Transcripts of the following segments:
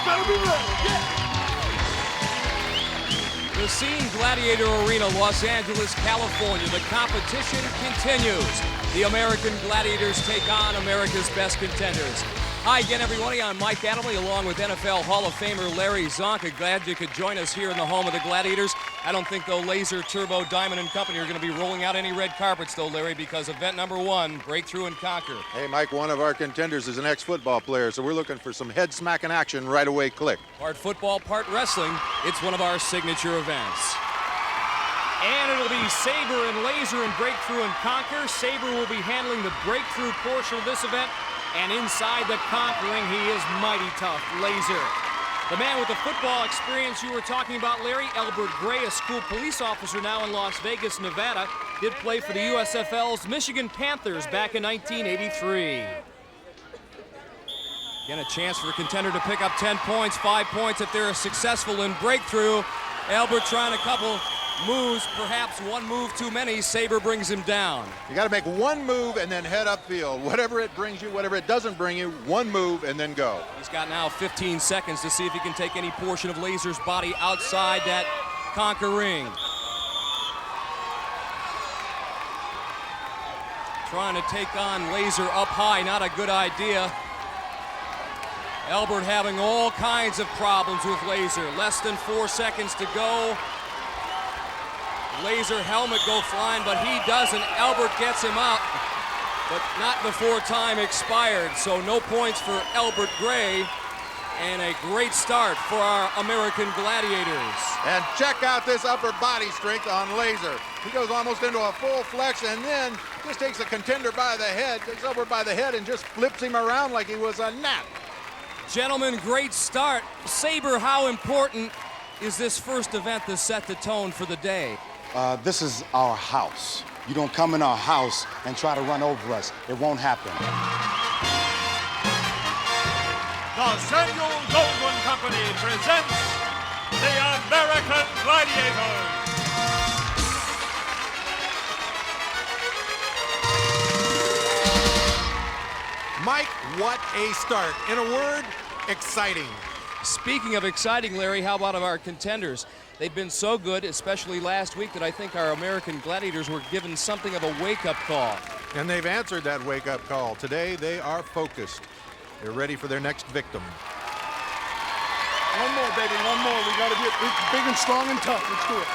better be ready. The scene, Gladiator Arena, Los Angeles, California. The competition continues. The American Gladiators take on America's best contenders. Hi again, everybody. I'm Mike Adamley, along with NFL Hall of Famer Larry Zonka. Glad you could join us here in the home of the Gladiators. I don't think, though, Laser, Turbo, Diamond, and Company are going to be rolling out any red carpets, though, Larry, because event number 1, Breakthrough and Conquer. Hey, Mike, one of our contenders is an ex-football player, so we're looking for some head-smacking action right away, click. Part football, part wrestling. It's one of our signature events. And it'll be Saber and Laser in Breakthrough and Conquer. Saber will be handling the breakthrough portion of this event. And inside the conquering, he is mighty tough, Laser. The man with the football experience you were talking about, Larry, Elbert Gary, a school police officer now in Las Vegas, Nevada, did play for the USFL's Michigan Panthers back in 1983. Again, a chance for a contender to pick up 10 points, 5 points if they're successful in breakthrough. Elbert trying a couple moves, perhaps one move too many. Saber brings him down. You got to make one move and then head upfield. Whatever it brings you, whatever it doesn't bring you, one move and then go. He's got now 15 seconds to see if he can take any portion of Laser's body outside that conquer ring. Trying to take on Laser up high, not a good idea. Elbert having all kinds of problems with Laser. Less than 4 seconds to go. Laser helmet go flying, but he doesn't. Elbert gets him out, but not before time expired. So no points for Elbert Gray, and a great start for our American Gladiators. And check out this upper body strength on Laser. He goes almost into a full flex and then just takes the contender by the head, takes Elbert by the head and just flips him around like he was a gnat. Gentlemen, great start. Saber, how important is this first event to set the tone for the day? This is our house. You don't come in our house and try to run over us. It won't happen. The Samuel Goldwyn Company presents the American Gladiators. Mike, what a start. In a word, exciting. Speaking of exciting, Larry, how about our contenders? They've been so good, especially last week, that I think our American Gladiators were given something of a wake-up call. And they've answered that wake-up call. Today, they are focused. They're ready for their next victim. One more, baby, one more. We got to get big and strong and tough. Let's do it.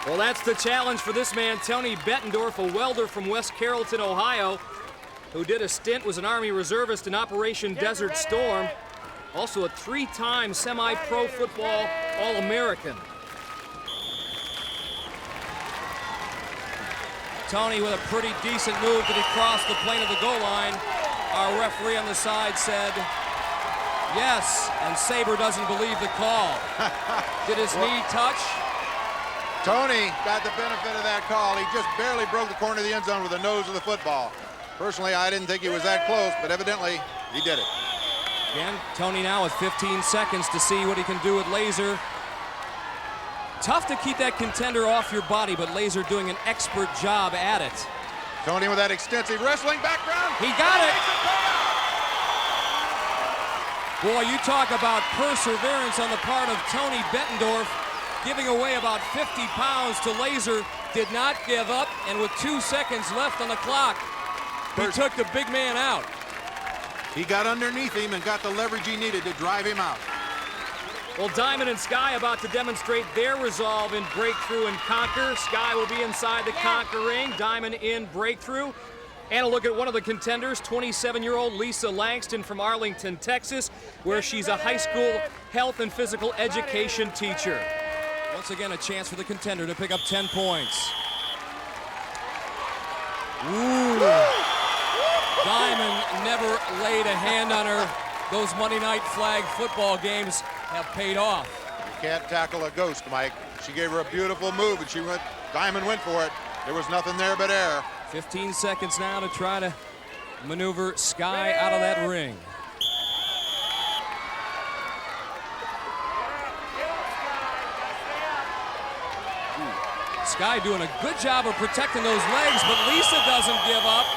Well, that's the challenge for this man, Tony Bettendorf, a welder from West Carrollton, Ohio, who did a stint, was an Army reservist in Operation Desert Storm. Also a 3-time semi-pro football All-American. Tony with a pretty decent move. Did he cross the plane of the goal line? Our referee on the side said yes, and Saber doesn't believe the call. Did his knee touch? Tony got the benefit of that call. He just barely broke the corner of the end zone with the nose of the football. Personally, I didn't think he was that close, but evidently he did it. Again, Tony now with 15 seconds to see what he can do with Laser. Tough to keep that contender off your body, but Laser doing an expert job at it. Tony with that extensive wrestling background. He got it. Boy, you talk about perseverance on the part of Tony Bettendorf, giving away about 50 pounds to Laser, did not give up, and with 2 seconds left on the clock, he took the big man out. He got underneath him and got the leverage he needed to drive him out. Well, Diamond and Sky about to demonstrate their resolve in Breakthrough and Conquer. Sky will be inside the Conquer ring, Diamond in Breakthrough. And a look at one of the contenders, 27-year-old Lisa Langton from Arlington, Texas, where she's a high school health and physical education teacher. Once again, a chance for the contender to pick up 10 points. Ooh. Diamond never laid a hand on her. Those Monday Night Flag football games have paid off. You can't tackle a ghost, Mike. She gave her a beautiful move, and Diamond went for it. There was nothing there but air. 15 seconds now to try to maneuver Sky out of that ring. Sky doing a good job of protecting those legs, but Lisa doesn't give up.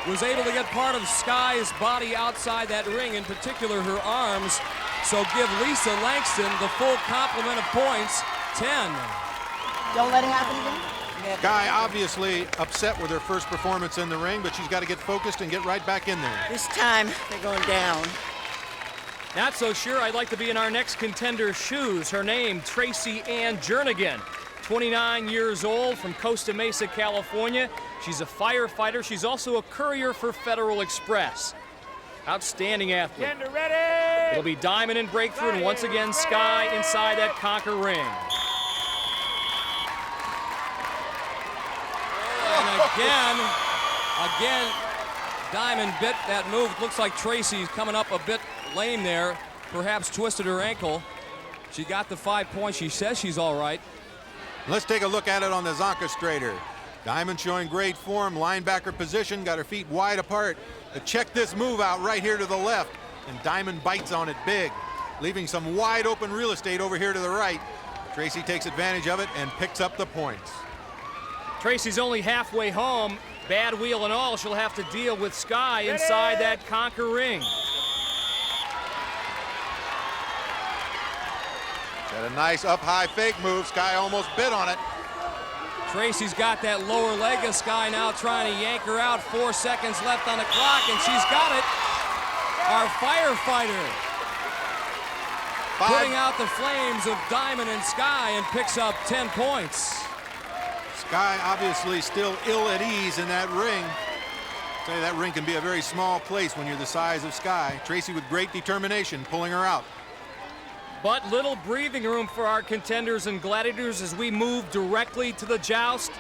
Was able to get part of Sky's body outside that ring, in particular her arms. So give Lisa Langston the full complement of points, 10. Don't let it happen again. Guy obviously upset with her first performance in the ring, but she's got to get focused and get right back in there. This time, they're going down. Not so sure I'd like to be in our next contender's shoes. Her name, Tracy Jernegan. 29 years old, from Costa Mesa, California. She's a firefighter. She's also a courier for Federal Express. Outstanding athlete. Ready. It'll be diamond and breakthrough, and once again, Sky inside that conquer ring. And again, Diamond bit that move. Looks like Tracy's coming up a bit lame there. Perhaps twisted her ankle. She got the 5 points. She says she's all right. Let's take a look at it on the Zonka Straighter. Diamond showing great form, linebacker position, got her feet wide apart. But check this move out right here to the left, and Diamond bites on it big, leaving some wide open real estate over here to the right. Tracy takes advantage of it and picks up the points. Tracy's only halfway home. Bad wheel and all, she'll have to deal with Sky inside that conquer ring. Got a nice up high fake move. Sky almost bit on it. Tracy's got that lower leg of Sky now, trying to yank her out. 4 seconds left on the clock, and she's got it. Our firefighter putting out the flames of Diamond and Sky and picks up 10 points. Sky obviously still ill at ease in that ring. I'll tell you, that ring can be a very small place when you're the size of Sky. Tracy with great determination pulling her out. But little breathing room for our contenders and gladiators as we move directly to the joust.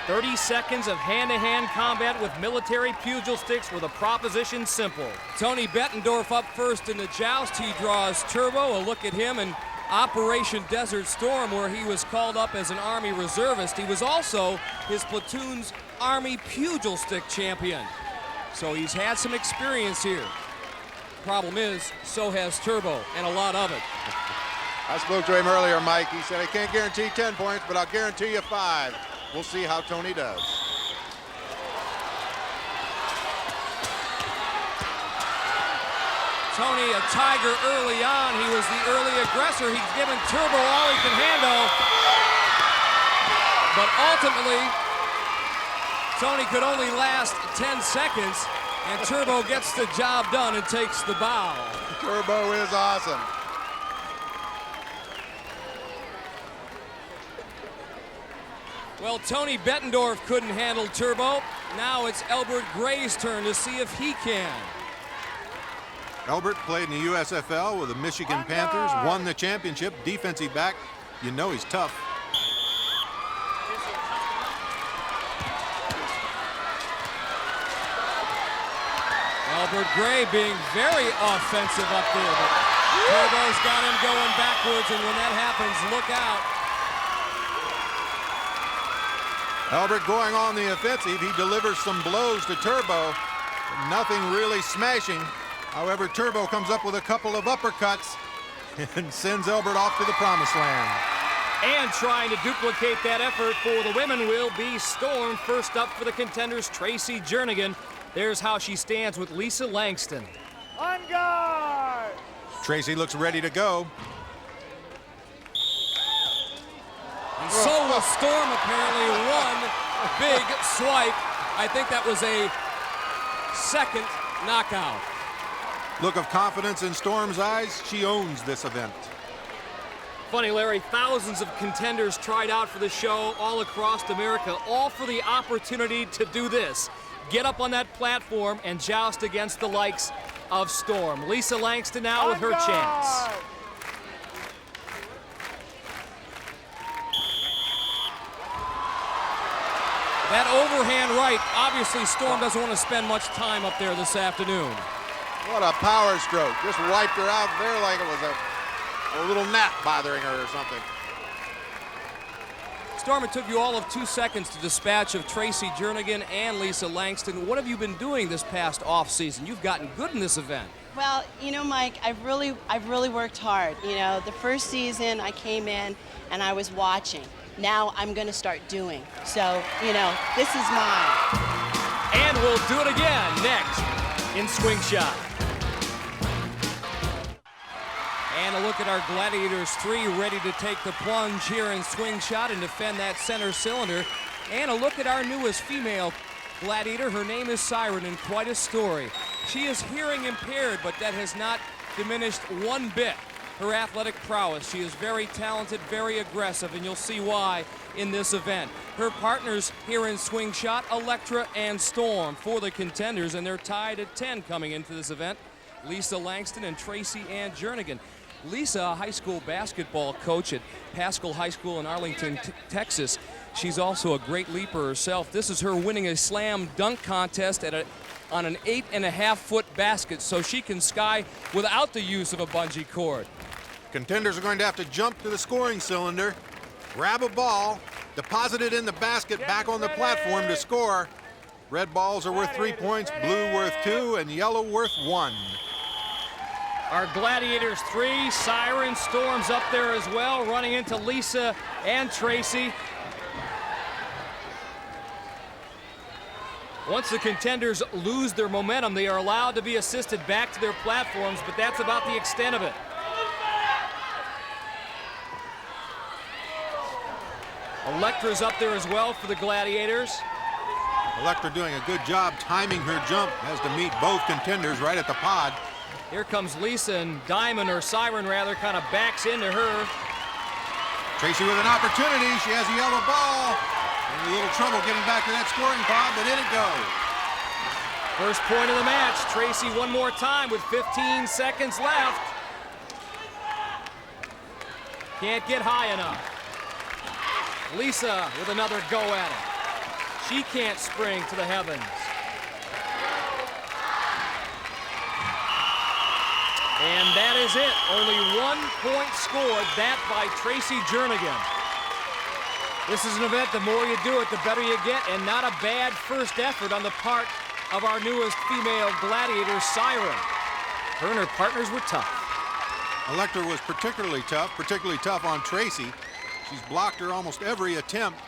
30 seconds of hand-to-hand combat with military pugil sticks with a proposition simple. Tony Bettendorf up first in the joust. He draws Turbo. A look at him in Operation Desert Storm, where he was called up as an Army reservist. He was also his platoon's Army pugil stick champion. So he's had some experience here. Problem is, so has Turbo, and a lot of it. I spoke to him earlier, Mike. He said, I can't guarantee 10 points, but I'll guarantee you 5. We'll see how Tony does. Tony, a tiger early on. He was the early aggressor. He's given Turbo all he can handle. But ultimately, Tony could only last 10 seconds, and Turbo gets the job done and takes the bow. Turbo is awesome. Well, Tony Bettendorf couldn't handle Turbo. Now it's Elbert Gary's turn to see if he can. Elbert played in the USFL with the Michigan Panthers, won the championship, defensive back. You know he's tough. Elbert Gary being very offensive up there, but Turbo's got him going backwards, and when that happens, look out. Elbert going on the offensive. He delivers some blows to Turbo, but nothing really smashing. However, Turbo comes up with a couple of uppercuts and sends Elbert off to the promised land. And trying to duplicate that effort for the women will be Storm. First up for the contenders, Tracy Jernegan. There's how she stands with Lisa Langston. On guard! Tracy looks ready to go. And so will Storm, apparently. One big swipe. I think that was a second knockout. Look of confidence in Storm's eyes. She owns this event. Funny, Larry, thousands of contenders tried out for the show all across America, all for the opportunity to do this. Get up on that platform and joust against the likes of Storm. Lisa Langston now with her chance. That overhand right, obviously Storm doesn't want to spend much time up there this afternoon. What a power stroke. Just wiped her out there like it was a little gnat bothering her or something. Storm, it took you all of 2 seconds to dispatch of Tracy Jernegan and Lisa Langston. What have you been doing this past off season? You've gotten good in this event. Well, you know, Mike, I've really worked hard. You know, the first season I came in and I was watching. Now I'm going to start doing. So, you know, this is mine. And we'll do it again next in Swingshot. And a look at our Gladiators 3 ready to take the plunge here in Swingshot and defend that center cylinder. And a look at our newest female Gladiator. Her name is Siren, and quite a story. She is hearing impaired, but that has not diminished one bit her athletic prowess. She is very talented, very aggressive, and you'll see why in this event. Her partners here in Swingshot, Electra and Storm for the Contenders, and they're tied at 10 coming into this event. Lisa Langton and Tracy Jernegan. Lisa, a high school basketball coach at Pascal High School in Arlington, Texas. She's also a great leaper herself. This is her winning a slam dunk contest on an 8.5-foot basket, so she can sky without the use of a bungee cord. Contenders are going to have to jump to the scoring cylinder, grab a ball, deposit it in the basket, back on the platform to score. Red balls are worth 3 points, blue worth 2, and yellow worth 1. Our Gladiators 3, Siren, Storm's up there as well, running into Lisa and Tracy. Once the Contenders lose their momentum, they are allowed to be assisted back to their platforms, but that's about the extent of it. Electra's up there as well for the Gladiators. Electra doing a good job timing her jump, has to meet both Contenders right at the pod. Here comes Lisa, and Diamond, or Siren rather, kind of backs into her. Tracy with an opportunity. She has a yellow ball. In a little trouble getting back to that scoring pod, but in it goes. First point of the match. Tracy one more time with 15 seconds left. Can't get high enough. Lisa with another go at it. She can't spring to the heavens. And that is it. Only 1 point scored, that by Tracy Jernegan. This is an event, the more you do it, the better you get, and not a bad first effort on the part of our newest female Gladiator, Siren. Her and her partners were tough. Electra was particularly tough on Tracy. She's blocked her almost every attempt.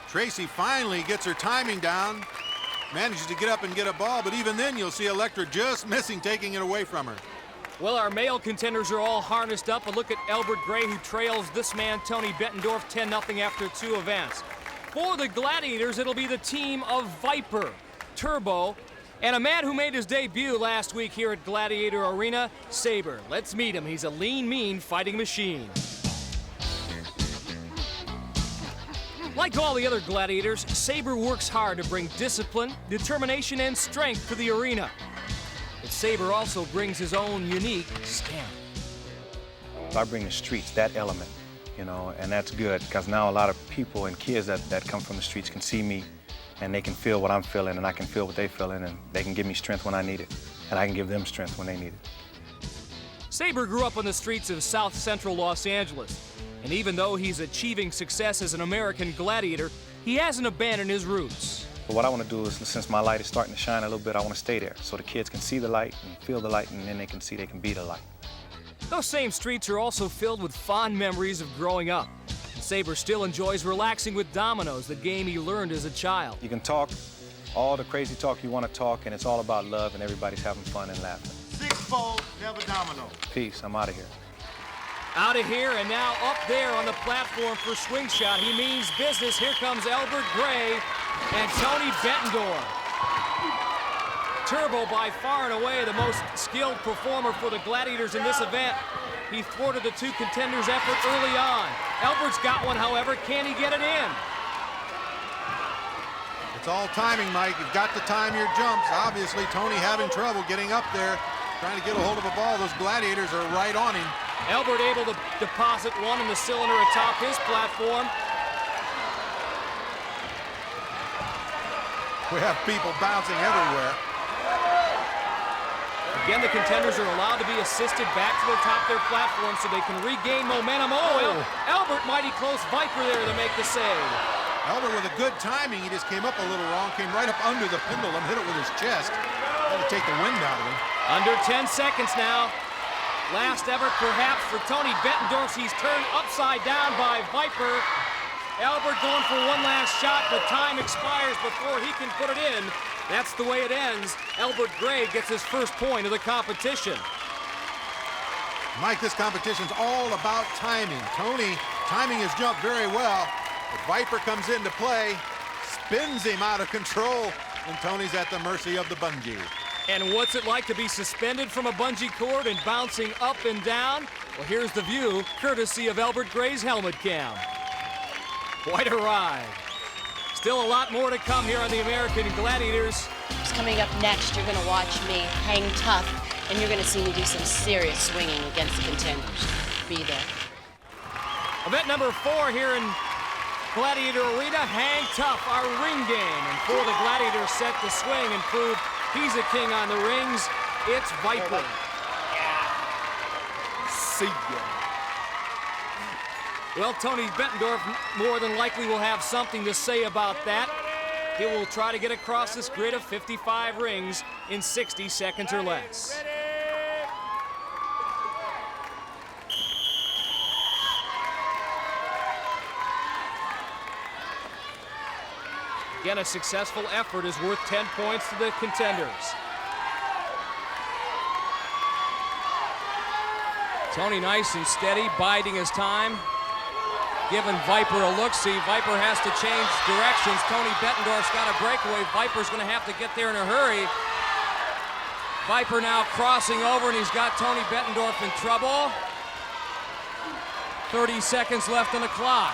Tracy finally gets her timing down, manages to get up and get a ball, but even then you'll see Electra just missing, taking it away from her. Well, our male Contenders are all harnessed up. A look at Elbert Gary, who trails this man, Tony Bettendorf, 10-0 after 2 events. For the Gladiators, it'll be the team of Viper, Turbo, and a man who made his debut last week here at Gladiator Arena, Saber. Let's meet him. He's a lean, mean fighting machine. Like all the other Gladiators, Saber works hard to bring discipline, determination, and strength to the arena. But Saber also brings his own unique stamp. I bring the streets, that element, you know, and that's good because now a lot of people and kids that come from the streets can see me and they can feel what I'm feeling and I can feel what they're feeling and they can give me strength when I need it and I can give them strength when they need it. Saber grew up on the streets of South Central Los Angeles, and even though he's achieving success as an American Gladiator, he hasn't abandoned his roots. But what I want to do is, since my light is starting to shine a little bit, I want to stay there so the kids can see the light and feel the light, and then they can see they can be the light. Those same streets are also filled with fond memories of growing up. Saber still enjoys relaxing with dominoes, the game he learned as a child. You can talk all the crazy talk you want to talk, and it's all about love, and everybody's having fun and laughing. 6-fold, never domino. Peace, I'm out of here. Out of here, and now up there on the platform for Swingshot. He means business. Here comes Elbert Gray and Tony Bettendorf. Turbo, by far and away the most skilled performer for the Gladiators in this event. He thwarted the 2 Contenders' effort early on. Elbert's got one, however. Can he get it in? It's all timing, Mike. You've got to time your jumps. Obviously, Tony having trouble getting up there, trying to get a hold of a ball. Those Gladiators are right on him. Elbert able to deposit one in the cylinder atop his platform. We have people bouncing everywhere. Again, the Contenders are allowed to be assisted back to the top of their platform so they can regain momentum. Oh, Elbert, mighty close. Viper there to make the save. Elbert with a good timing. He just came up a little wrong, came right up under the pendulum, hit it with his chest. Had to take the wind out of him. Under 10 seconds now. Last ever, perhaps, for Tony Bettendorf. He's turned upside down by Viper. Elbert going for one last shot, but time expires before he can put it in. That's the way it ends. Elbert Gray gets his first point of the competition. Mike, this competition's all about timing. Tony timing his jump very well, but Viper comes into play, spins him out of control, and Tony's at the mercy of the bungee. And what's it like to be suspended from a bungee cord and bouncing up and down? Well, here's the view, courtesy of Elbert Gary's helmet cam. Quite a ride. Still a lot more to come here on the American Gladiators. Coming up next, you're going to watch me hang tough, and you're going to see me do some serious swinging against the contenders. Be there. Event number 4 here in Gladiator Arena, Hang Tough, our ring game. And for the Gladiators set to swing and prove he's a king on the rings, it's Viper. See ya. Well, Tony Bettendorf more than likely will have something to say about that. He will try to get across this grid of 55 rings in 60 seconds or less. Again, a successful effort is worth 10 points to the contenders. Tony nice and steady, biding his time. Giving Viper a look-see. Viper has to change directions. Tony Bettendorf's got a breakaway. Viper's going to have to get there in a hurry. Viper now crossing over, and he's got Tony Bettendorf in trouble. 30 seconds left on the clock.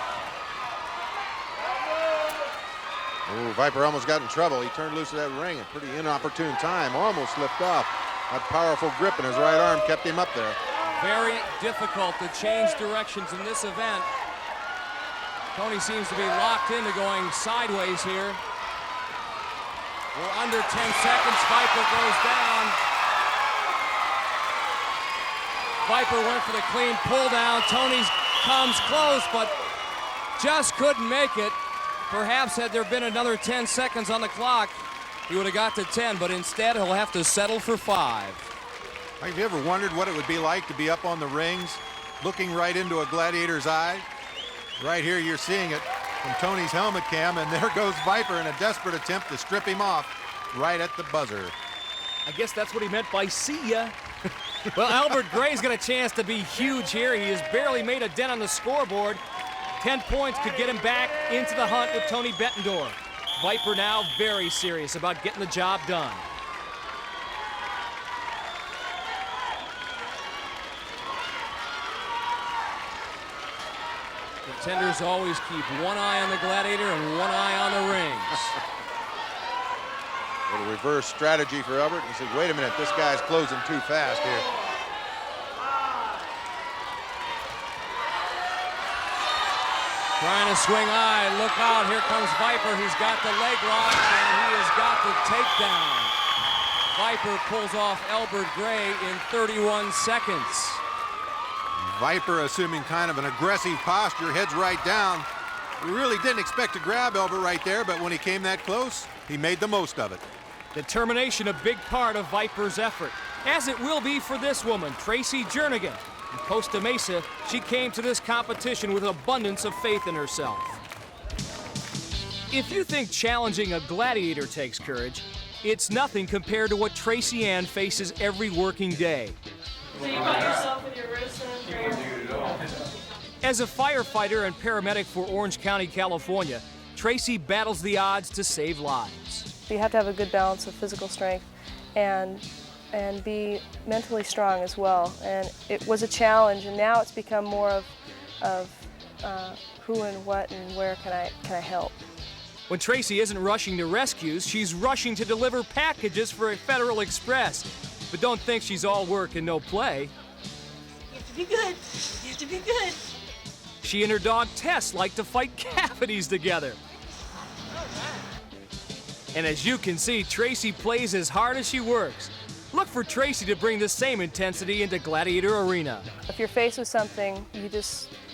Ooh, Viper almost got in trouble. He turned loose of that ring at pretty inopportune time. Almost slipped off. That powerful grip in his right arm kept him up there. Very difficult to change directions in this event. Tony seems to be locked into going sideways here. We're under 10 seconds. Viper goes down. Viper went for the clean pull down. Tony comes close, but just couldn't make it. Perhaps had there been another 10 seconds on the clock, he would have got to 10, but instead he'll have to settle for 5. Have you ever wondered what it would be like to be up on the rings, looking right into a gladiator's eye? Right here you're seeing it from Tony's helmet cam, and there goes Viper in a desperate attempt to strip him off right at the buzzer. I guess that's what he meant by see ya. Well, Elbert Gary's got a chance to be huge here. He has barely made a dent on the scoreboard. 10 points could get him back into the hunt with Tony Bettendorf. Viper now very serious about getting the job done. Contenders always keep one eye on the Gladiator and one eye on the rings. A little reverse strategy for Elbert. He said, wait a minute, this guy's closing too fast here. Trying to swing high, look out, here comes Viper. He's got the leg lock and he has got the takedown. Viper pulls off Elbert Gary in 31 seconds. Viper assuming kind of an aggressive posture, heads right down. We really didn't expect to grab Elbert right there, but when he came that close, he made the most of it. Determination a big part of Viper's effort, as it will be for this woman, Tracy Jernegan. In Costa Mesa, she came to this competition with an abundance of faith in herself. If you think challenging a gladiator takes courage, it's nothing compared to what Tracy Ann faces every working day. So you cut yourself with your wrist then? As a firefighter and paramedic for Orange County, California, Tracy battles the odds to save lives. You have to have a good balance of physical strength and be mentally strong as well. And it was a challenge, and now it's become more of who and what and where can I help. When Tracy isn't rushing to rescues, she's rushing to deliver packages for a Federal Express. But don't think she's all work and no play. You have to be good. You have to be good. She and her dog Tess like to fight cavities together. And as you can see, Tracy plays as hard as she works. Look for Tracy to bring the same intensity into Gladiator Arena. If you're faced with something, you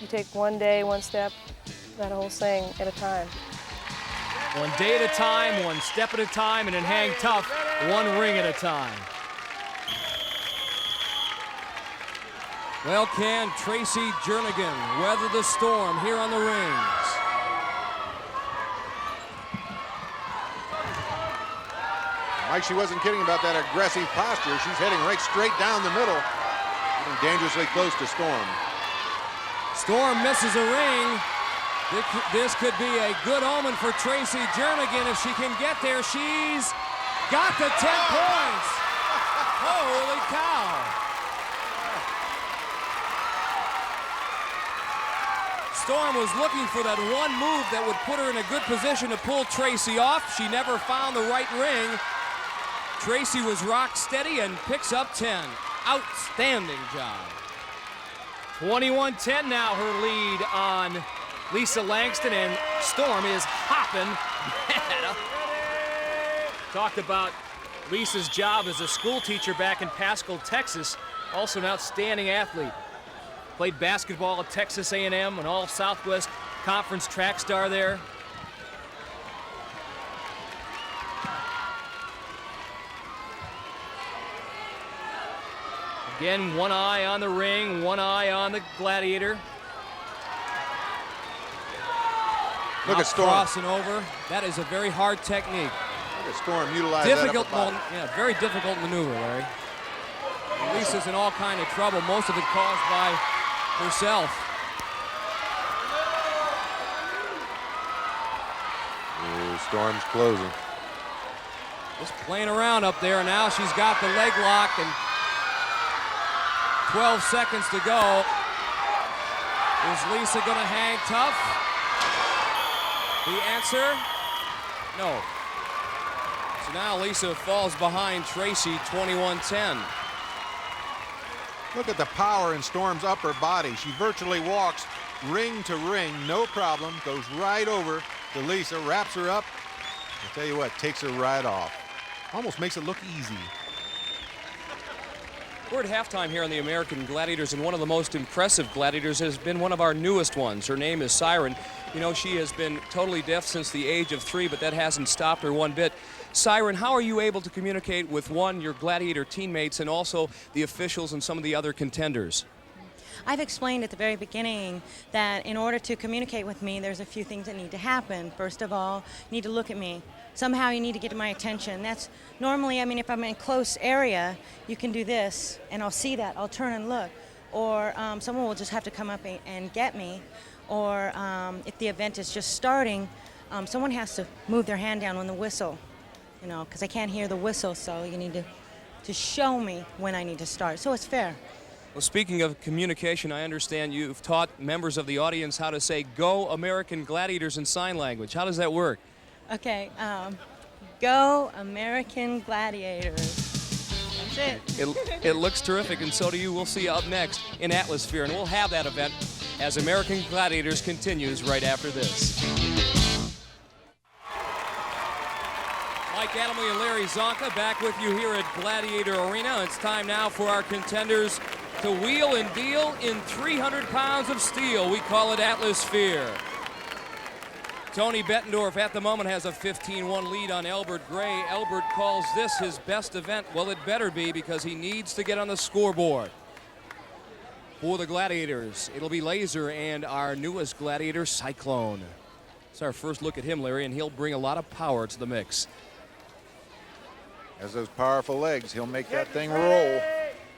take one day, one step, that whole saying, at a time. One day at a time, one step at a time, and in Hang Tough, one ring at a time. Well, can Tracy Jernegan weather the storm here on the rings? Mike, she wasn't kidding about that aggressive posture. She's heading right straight down the middle. Dangerously close to Storm. Storm misses a ring. This could be a good omen for Tracy Jernegan if she can get there. She's got the 10 points. Holy cow. Storm was looking for that one move that would put her in a good position to pull Tracy off. She never found the right ring. Tracy was rock steady and picks up 10. Outstanding job. 21-10 now, her lead on Lisa Langston, and Storm is hopping. Talked about Lisa's job as a school teacher back in Pasco, Texas. Also an outstanding athlete. Played basketball at Texas A&M, an all-Southwest Conference track star there. Again, one eye on the ring, one eye on the Gladiator. Look at Storm. Crossing over. That is a very hard technique. Look at Storm utilize Difficult, that upper body. yeah, very difficult maneuver, Larry. Lisa's in all kind of trouble, most of it caused by herself. Ooh, Storm's closing. Just playing around up there. Now she's got the leg lock and 12 seconds to go. Is Lisa gonna hang tough? The answer, no. So now Lisa falls behind Tracy, 21-10. Look at the power in Storm's upper body. She virtually walks ring to ring, no problem, goes right over to Lisa, wraps her up. I'll tell you what, takes her right off. Almost makes it look easy. We're at halftime here on the American Gladiators, and one of the most impressive Gladiators has been one of our newest ones. Her name is Siren. You know, she has been totally deaf since the age of 3, but that hasn't stopped her one bit. Siren, how are you able to communicate with, one, your Gladiator teammates, and also the officials and some of the other contenders? I've explained at the very beginning that in order to communicate with me, there's a few things that need to happen. First of all, you need to look at me. Somehow you need to get my attention. That's normally, I mean, if I'm in a close area, you can do this, and I'll see that. I'll turn and look. Or someone will just have to come up and get me. Or if the event is just starting, someone has to move their hand down on the whistle, you know, because I can't hear the whistle, so you need to show me when I need to start. So it's fair. Well, speaking of communication, I understand you've taught members of the audience how to say "Go American Gladiators" in sign language. How does that work? Okay, go American Gladiators. That's it. It looks terrific, and so do you. We'll see you up next in Atlasphere, and we'll have that event as American Gladiators continues right after this. Mike Adamle and Larry Zonka back with you here at Gladiator Arena. It's time now for our contenders to wheel and deal in 300 pounds of steel. We call it Atlasphere. Tony Bettendorf at the moment has a 15-1 lead on Elbert Gray. Elbert calls this his best event. Well, it better be, because he needs to get on the scoreboard. For the Gladiators, it'll be Laser and our newest Gladiator, Cyclone. It's our first look at him, Larry, and he'll bring a lot of power to the mix. Has those powerful legs, he'll make that thing roll.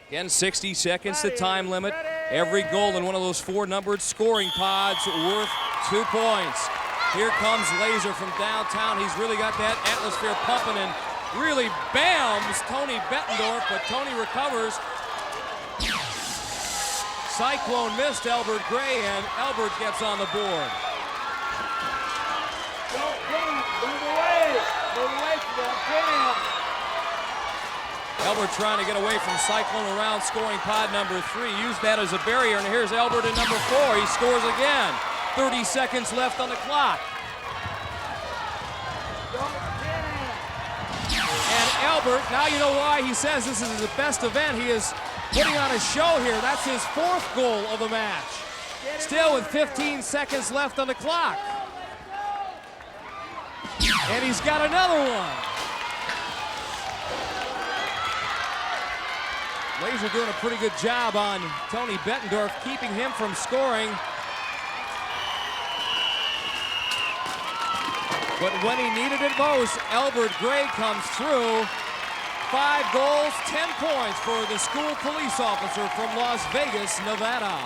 Again, 60 seconds, the time limit. Every goal in one of those 4-numbered scoring pods worth 2 points. Here comes Laser from downtown. He's really got that Atlasphere pumping and really bams Tony Bettendorf, but Tony recovers. Cyclone missed Elbert Gray, and Elbert gets on the board. Elbert trying to get away from Cyclone around scoring pod number 3. Used that as a barrier, and here's Elbert in number 4. He scores again. 30 seconds left on the clock. And Elbert, now you know why he says this is his best event. He is putting on a show here. That's his 4th goal of the match. Still with 15 seconds left on the clock. And he's got another one. Laser doing a pretty good job on Tony Bettendorf, keeping him from scoring. But when he needed it most, Elbert Gray comes through. 5 goals, 10 points for the school police officer from Las Vegas, Nevada.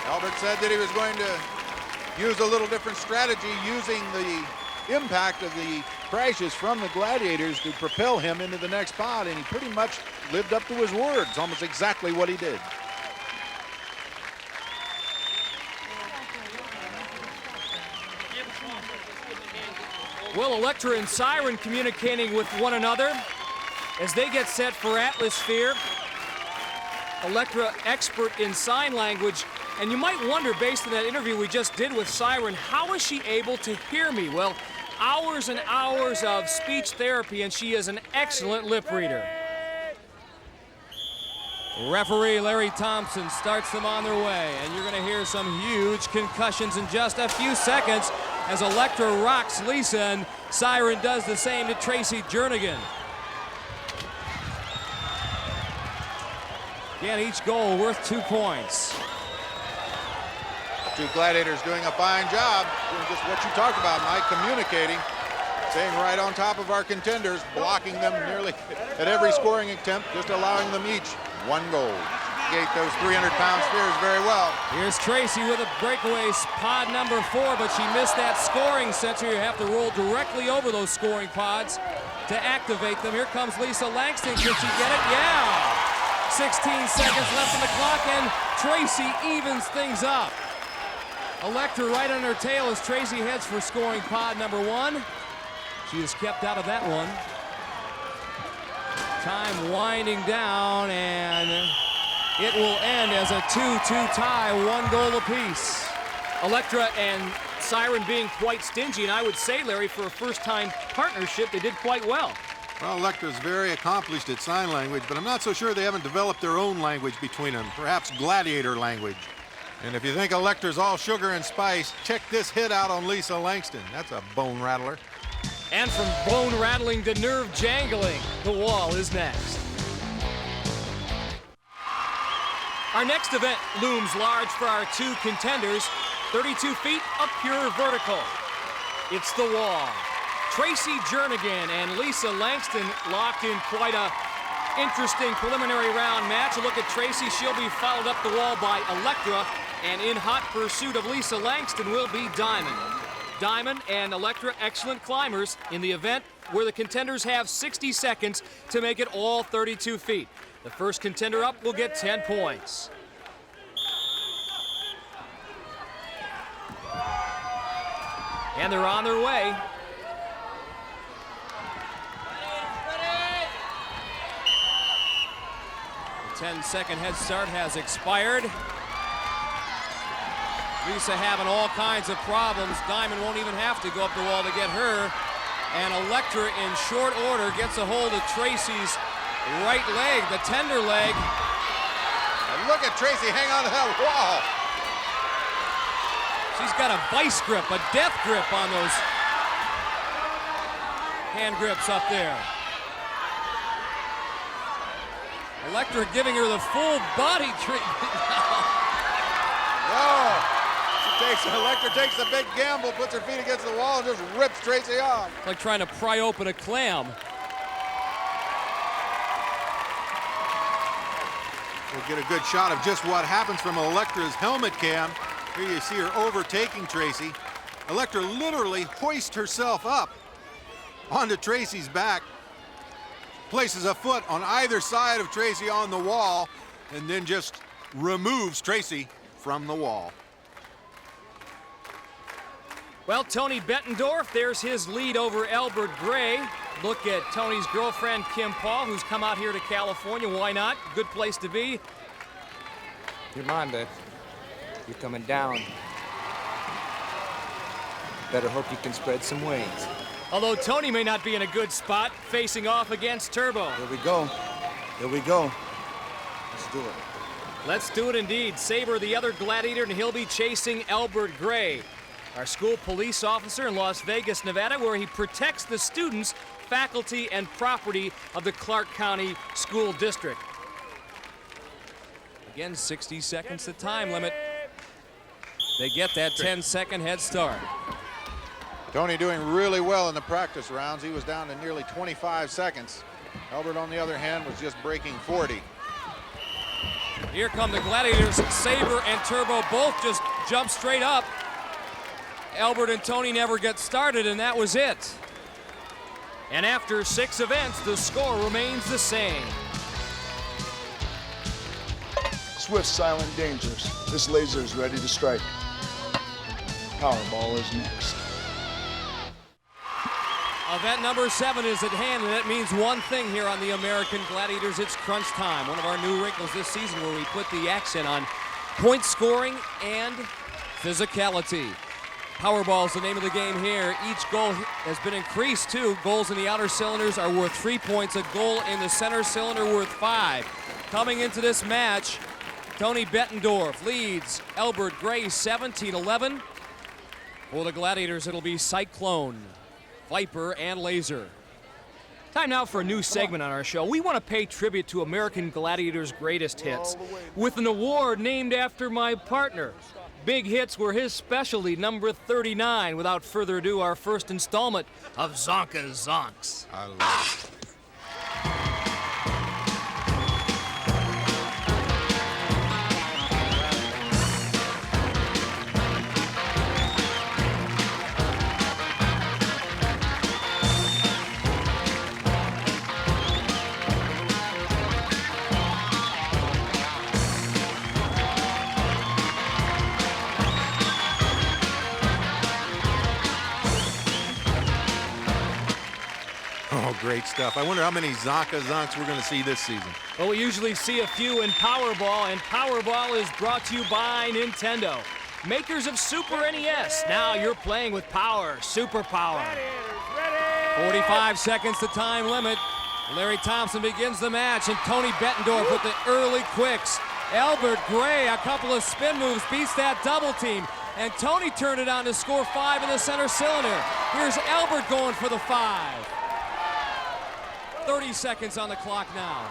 Elbert said that he was going to use a little different strategy, using the impact of the crashes from the Gladiators to propel him into the next spot, and he pretty much lived up to his words, almost exactly what he did. Well, Electra and Siren communicating with one another as they get set for Atlasphere. Electra, expert in sign language. And you might wonder, based on that interview we just did with Siren, how is she able to hear me? Well, hours and hours of speech therapy, and she is an excellent lip reader. Referee Larry Thompson starts them on their way, and you're going to hear some huge concussions in just a few seconds as Electra rocks Lisa, and Siren does the same to Tracy Jernegan. Again, each goal worth 2 points. Two Gladiators doing a fine job, doing just what you talked about, Mike, communicating, staying right on top of our contenders, blocking them nearly at every scoring attempt, just allowing them each 1 goal. Gate those 300-pound spheres very well. Here's Tracy with a breakaway pod number 4, but she missed that scoring sensor. You have to roll directly over those scoring pods to activate them. Here comes Lisa Langton. Can she get it? Yeah! 16 seconds left on the clock, and Tracy evens things up. Electra right on her tail as Tracy heads for scoring pod number 1. She is kept out of that one. Time winding down, and it will end as a 2-2 tie, 1 goal apiece. Electra and Siren being quite stingy, and I would say, Larry, for a first-time partnership, they did quite well. Well, Electra's very accomplished at sign language, but I'm not so sure they haven't developed their own language between them, perhaps Gladiator language. And if you think Electra's all sugar and spice, check this hit out on Lisa Langton. That's a bone rattler. And from bone rattling to nerve jangling, the wall is next. Our next event looms large for our 2 contenders, 32 feet of pure vertical. It's the wall. Tracy Jernegan and Lisa Langton locked in quite a interesting preliminary round match. A look at Tracy, she'll be followed up the wall by Electra, and in hot pursuit of Lisa Langton will be Diamond. Diamond and Electra, excellent climbers in the event where the contenders have 60 seconds to make it all 32 feet. The first contender up will get 10 points. And they're on their way. The 10-second head start has expired. Lisa having all kinds of problems. Diamond won't even have to go up the wall to get her. And Electra in short order gets a hold of Tracy's right leg, the tender leg. And look at Tracy hang on to that wall. She's got a vice grip, a death grip on those hand grips up there. Electra giving her the full body treatment. Whoa. Electra takes a big gamble, puts her feet against the wall, and just rips Tracy off. Like trying to pry open a clam. We'll get a good shot of just what happens from Electra's helmet cam. Here you see her overtaking Tracy. Electra literally hoists herself up onto Tracy's back, places a foot on either side of Tracy on the wall, and then just removes Tracy from the wall. Well, Tony Bettendorf, there's his lead over Elbert Gary. Look at Tony's girlfriend, Kim Paul, who's come out here to California. Why not? Good place to be. You're mine, babe. You're coming down. Better hope you can spread some wings. Although Tony may not be in a good spot, facing off against Turbo. Here we go. Here we go. Let's do it. Let's do it indeed. Saber, the other Gladiator, and he'll be chasing Elbert Gary, our school police officer in Las Vegas, Nevada, where he protects the students, faculty, and property of the Clark County School District. Again, 60 seconds the time limit. They get that 10-second head start. Tony doing really well in the practice rounds. He was down to nearly 25 seconds. Elbert, on the other hand, was just breaking 40. Here come the Gladiators. Sabre and Turbo both just jump straight up. Elbert and Tony never get started, and that was it. And after 6 events, the score remains the same. Swift, silent, dangerous. This laser is ready to strike. Powerball is next. Event number 7 is at hand, and that means one thing here on the American Gladiators. It's crunch time. One of our new wrinkles this season where we put the accent on point scoring and physicality. Powerball is the name of the game here. Each goal has been increased too. Goals in the outer cylinders are worth 3 points. A goal in the center cylinder worth 5. Coming into this match, Tony Bettendorf leads Elbert Gray 17-11. For the Gladiators, it'll be Cyclone, Viper, and Laser. Time now for a new segment on our show. We want to pay tribute to American Gladiators' greatest hits with an award named after my partner. Big hits were his specialty, number 39. Without further ado, our first installment of Zonka's Zonks. I love it. Oh, great stuff. I wonder how many Zonka Zonks we're going to see this season. Well, we usually see a few in Powerball, and Powerball is brought to you by Nintendo, makers of Super NES. Now you're playing with power, super power. 45 seconds to time limit. Larry Thompson begins the match, and Tony Bettendorf with the early quicks. Elbert Gray, a couple of spin moves, beats that double team. And Tony turned it on to score 5 in the center cylinder. Here's Elbert going for the 5. 30 seconds on the clock now.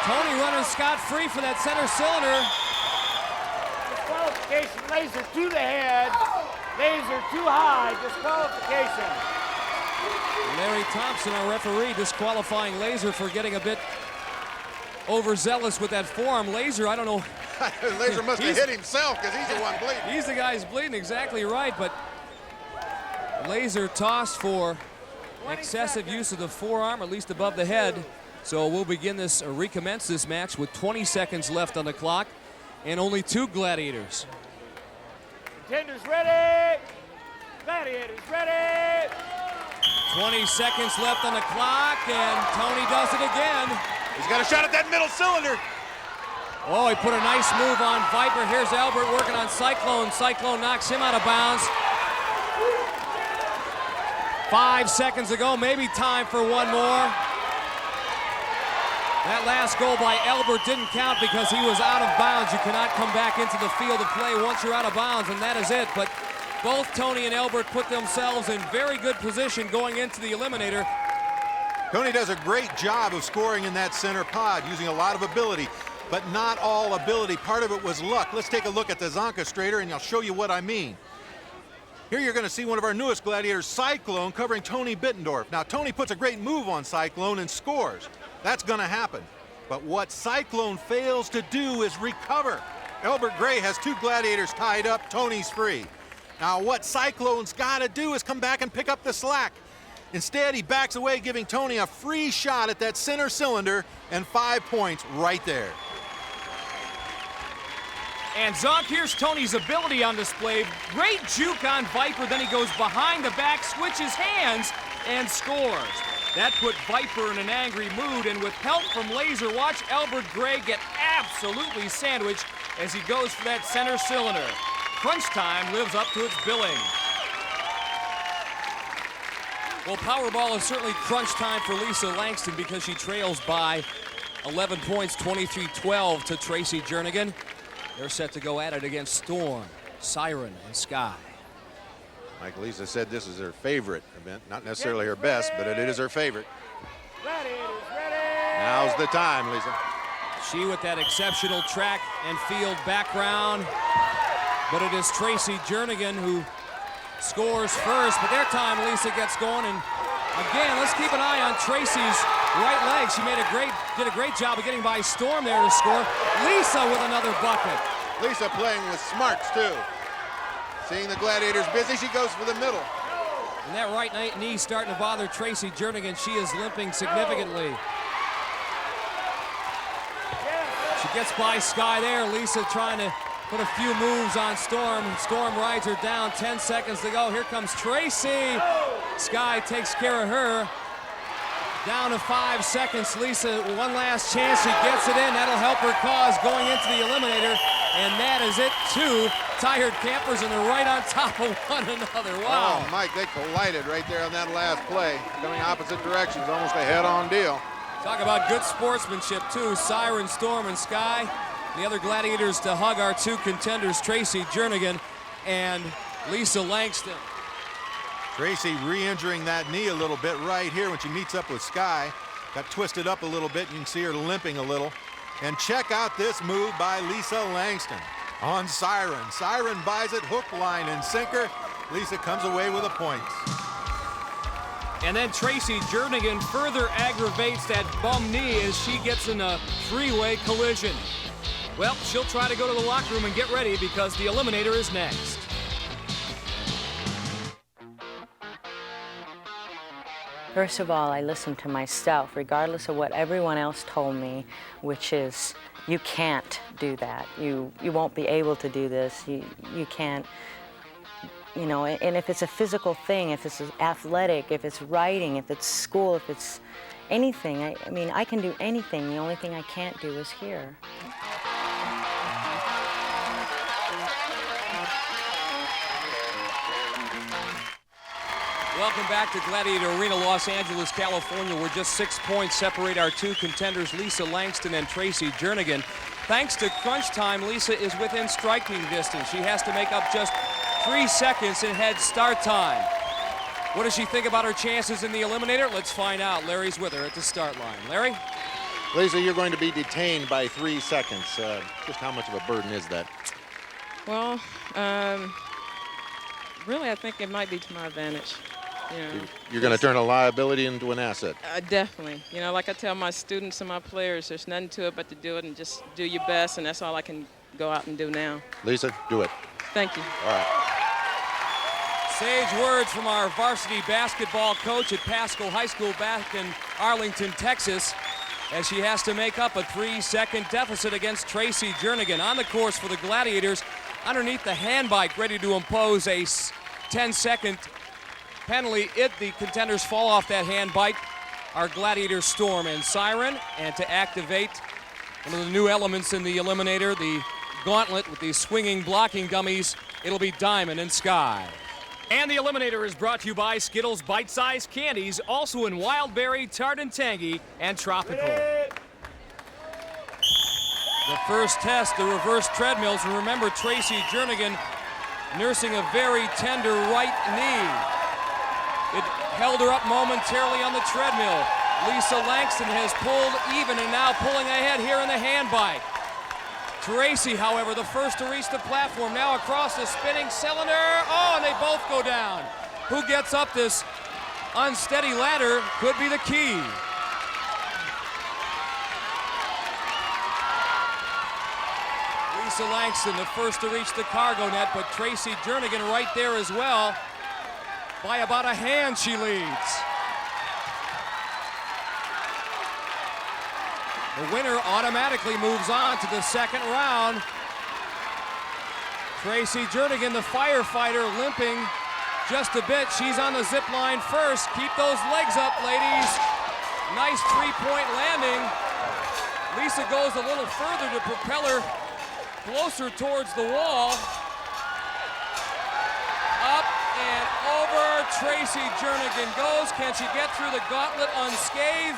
Tony running scot-free for that center cylinder. Disqualification, laser to the head. Laser too high, disqualification. Larry Thompson, our referee, disqualifying Laser for getting a bit overzealous with that forearm. Laser, I don't know. Laser must have hit himself because he's the one bleeding. He's the guy who's bleeding, exactly right, but Laser tossed for excessive use of the forearm, at least above the head. So we'll begin this, or recommence this match with 20 seconds left on the clock and only 2 Gladiators. Contenders ready. Gladiators ready. 20 seconds left on the clock, and Tony does it again. He's got a shot at that middle cylinder. Oh, he put a nice move on Viper. Here's Elbert working on Cyclone. Cyclone knocks him out of bounds. 5 seconds to go, maybe time for one more. That last goal by Elbert didn't count because he was out of bounds. You cannot come back into the field of play once you're out of bounds, and that is it. But both Tony and Elbert put themselves in very good position going into the Eliminator. Tony does a great job of scoring in that center pod, using a lot of ability, but not all ability. Part of it was luck. Let's take a look at the Zonka Strader, and I'll show you what I mean. Here you're going to see one of our newest Gladiators, Cyclone, covering Tony Bettendorf. Now, Tony puts a great move on Cyclone and scores. That's going to happen. But what Cyclone fails to do is recover. Elbert Gray has 2 Gladiators tied up. Tony's free. Now, what Cyclone's got to do is come back and pick up the slack. Instead, he backs away, giving Tony a free shot at that center cylinder, and 5 points right there. And Zonk, here's Tony's ability on display. Great juke on Viper, then he goes behind the back, switches hands, and scores. That put Viper in an angry mood, and with help from Laser, watch Elbert Gray get absolutely sandwiched as he goes for that center cylinder. Crunch time lives up to its billing. Well, Powerball is certainly crunch time for Lisa Langton because she trails by 11 points, 23-12 to Tracy Jernegan. They're set to go at it against Storm, Siren, and Sky. Like Lisa said, this is her favorite event. Not necessarily her best, but it is her favorite. Now's the time, Lisa. She with that exceptional track and field background. But it is Tracy Jernegan who scores first. But their time, Lisa gets going, and Again, let's keep an eye on Tracy's right leg. She did a great job of getting by Storm there to score. Lisa with another bucket. Lisa playing with smarts, too. Seeing the Gladiators busy, she goes for the middle. And that right knee starting to bother Tracy Jernegan. She is limping significantly. She gets by Sky there. Lisa trying to put a few moves on Storm. Storm rides her down. 10 seconds to go. Here comes Tracy. Sky takes care of her. Down to 5 seconds. Lisa, one last chance. She gets it in. That'll help her cause going into the Eliminator. And that is it. 2 tired campers, and they're right on top of one another. Wow. Oh, Mike, they collided right there on that last play. Going opposite directions, almost a head-on deal. Talk about good sportsmanship, too. Siren, Storm, and Sky. The other Gladiators to hug our 2 contenders, Tracy Jernegan and Lisa Langton. Tracy re-injuring that knee a little bit right here when she meets up with Sky. Got twisted up a little bit. You can see her limping a little. And check out this move by Lisa Langton on Siren. Siren buys it, hook, line, and sinker. Lisa comes away with a point. And then Tracy Jernegan further aggravates that bum knee as she gets in a 3-way collision. Well, she'll try to go to the locker room and get ready because the Eliminator is next. First of all, I listened to myself, regardless of what everyone else told me, which is, you can't do that. You won't be able to do this. You can't, you know, and if it's a physical thing, if it's athletic, if it's writing, if it's school, if it's anything, I mean, I can do anything. The only thing I can't do is here. Welcome back to Gladiator Arena, Los Angeles, California, where just 6 points separate our 2 contenders, Lisa Langton and Tracy Jernegan. Thanks to crunch time, Lisa is within striking distance. She has to make up just 3 seconds in head start time. What does she think about her chances in the Eliminator? Let's find out. Larry's with her at the start line. Larry? Lisa, you're going to be detained by 3 seconds. Just how much of a burden is that? Well, really, I think it might be to my advantage. You know, you're going to turn a liability into an asset. Definitely. You know, like I tell my students and my players, there's nothing to it but to do it and just do your best, and that's all I can go out and do now. Lisa, do it. Thank you. All right. Sage words from our varsity basketball coach at Pascal High School back in Arlington, Texas, as she has to make up a 3-second deficit against Tracy Jernegan. On the course for the Gladiators, underneath the hand bike, ready to impose a 10-second penalty. The contenders fall off that hand bike. Our Gladiators, Storm and Siren. And to activate one of the new elements in the Eliminator, the gauntlet with these swinging blocking dummies, it'll be Diamond and Sky. And the Eliminator is brought to you by Skittles Bite-Sized Candies, also in Wild Berry, Tart and Tangy, and Tropical. The first test, the reverse treadmills, and remember Tracy Jernegan nursing a very tender right knee. It held her up momentarily on the treadmill. Lisa Langton has pulled even and now pulling ahead here in the hand bike. Tracy, however, the first to reach the platform, now across the spinning cylinder. Oh, and they both go down. Who gets up this unsteady ladder could be the key. Lisa Langton, the first to reach the cargo net, but Tracy Jernegan right there as well. By about a hand, she leads. The winner automatically moves on to the second round. Tracy Jernegan, the firefighter, limping just a bit. She's on the zip line first. Keep those legs up, ladies. Nice three-point landing. Lisa goes a little further to propel her closer towards the wall. Up and over. Tracy Jernegan goes. Can she get through the gauntlet unscathed?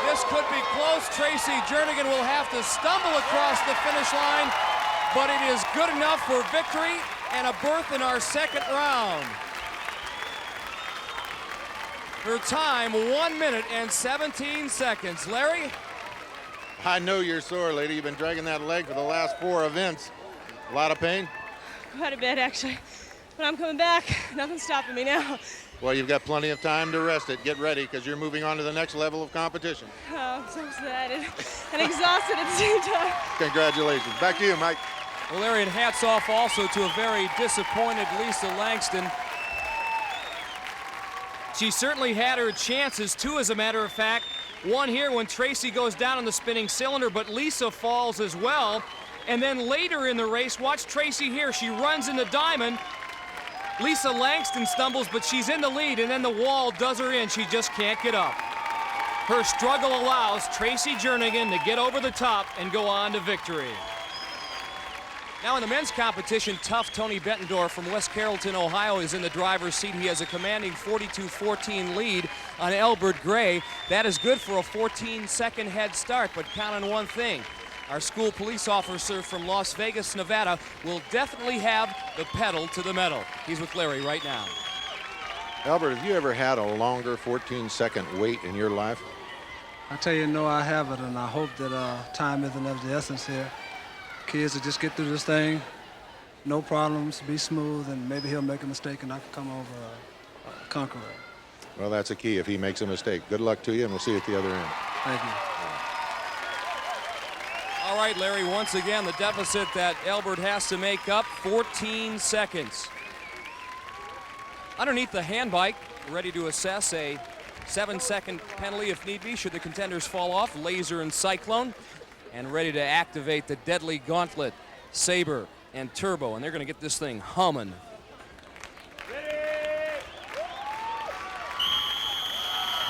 This could be close. Tracy Jernegan will have to stumble across the finish line, but it is good enough for victory and a berth in our second round. Her time, 1 minute and 17 seconds. Larry? I know you're sore, lady. You've been dragging that leg for the last 4 events. A lot of pain? Quite a bit, actually. But I'm coming back. Nothing's stopping me now. Well, you've got plenty of time to rest it. Get ready, because you're moving on to the next level of competition. Oh, I'm so excited and exhausted at the same time. Congratulations. Back to you, Mike. Well, Larry, and hats off also to a very disappointed Lisa Langton. She certainly had her chances, too, as a matter of fact. One here when Tracy goes down on the spinning cylinder, but Lisa falls as well. And then later in the race, watch Tracy here. She runs in the diamond. Lisa Langton stumbles, but she's in the lead, and then the wall does her in. She just can't get up. Her struggle allows Tracy Jernegan to get over the top and go on to victory. Now in the men's competition, tough Tony Bettendorf from West Carrollton, Ohio is in the driver's seat. He has a commanding 42-14 lead on Elbert Gary. That is good for a 14-second head start, but count on one thing. Our school police officer from Las Vegas, Nevada, will definitely have the pedal to the metal. He's with Larry right now. Elbert, have you ever had a longer 14-second wait in your life? I tell you, no, I haven't, and I hope that time isn't of the essence here. Kids will just get through this thing, no problems, be smooth, and maybe he'll make a mistake and I can come over a conqueror. Well, that's a key if he makes a mistake. Good luck to you, and we'll see you at the other end. Thank you. All right, Larry, once again, the deficit that Elbert has to make up, 14 seconds. Underneath the hand bike, ready to assess a 7-second penalty if need be, should the contenders fall off. Laser and Cyclone, and ready to activate the deadly gauntlet, Saber and Turbo, and they're going to get this thing humming.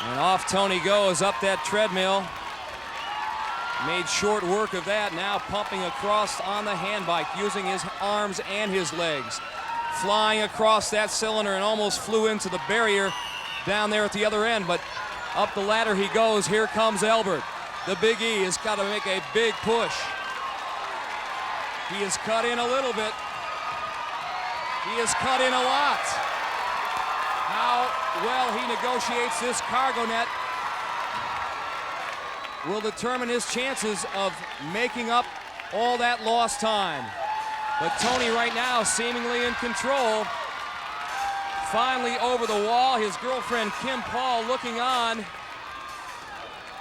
And off Tony goes up that treadmill. Made short work of that, now pumping across on the hand bike, using his arms and his legs. Flying across that cylinder and almost flew into the barrier down there at the other end, but up the ladder he goes. Here comes Elbert. The Big E has got to make a big push. He has cut in a little bit. He has cut in a lot. How well he negotiates this cargo net will determine his chances of making up all that lost time. But Tony right now seemingly in control. Finally over the wall, his girlfriend Kim Paul looking on.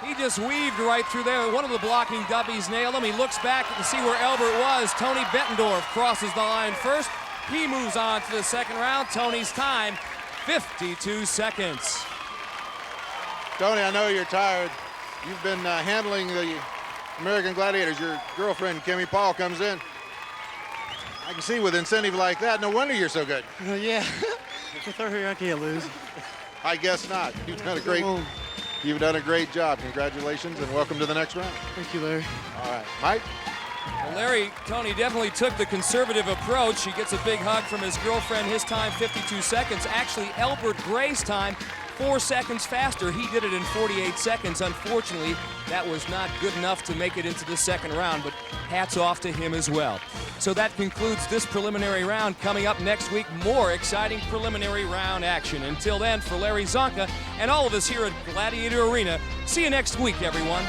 He just weaved right through there. One of the blocking dubbies nailed him. He looks back to see where Elbert was. Tony Bettendorf crosses the line first. He moves on to the second round. Tony's time, 52 seconds. Tony, I know you're tired. You've been handling the American Gladiators. Your girlfriend, Kimmy Paul, comes in. I can see with incentive like that, no wonder you're so good. Yeah, with her here, I can't lose. I guess not. You've done a great job. Congratulations, and welcome to the next round. Thank you, Larry. All right, Mike? Well, Larry, Tony definitely took the conservative approach. He gets a big hug from his girlfriend. His time, 52 seconds. Actually, Elbert Gray's time, 4 seconds faster. He did it in 48 seconds. Unfortunately, that was not good enough to make it into the second round, but hats off to him as well. So that concludes this preliminary round. Coming up next week, more exciting preliminary round action. Until then, for Larry Zonka and all of us here at Gladiator Arena, see you next week, everyone.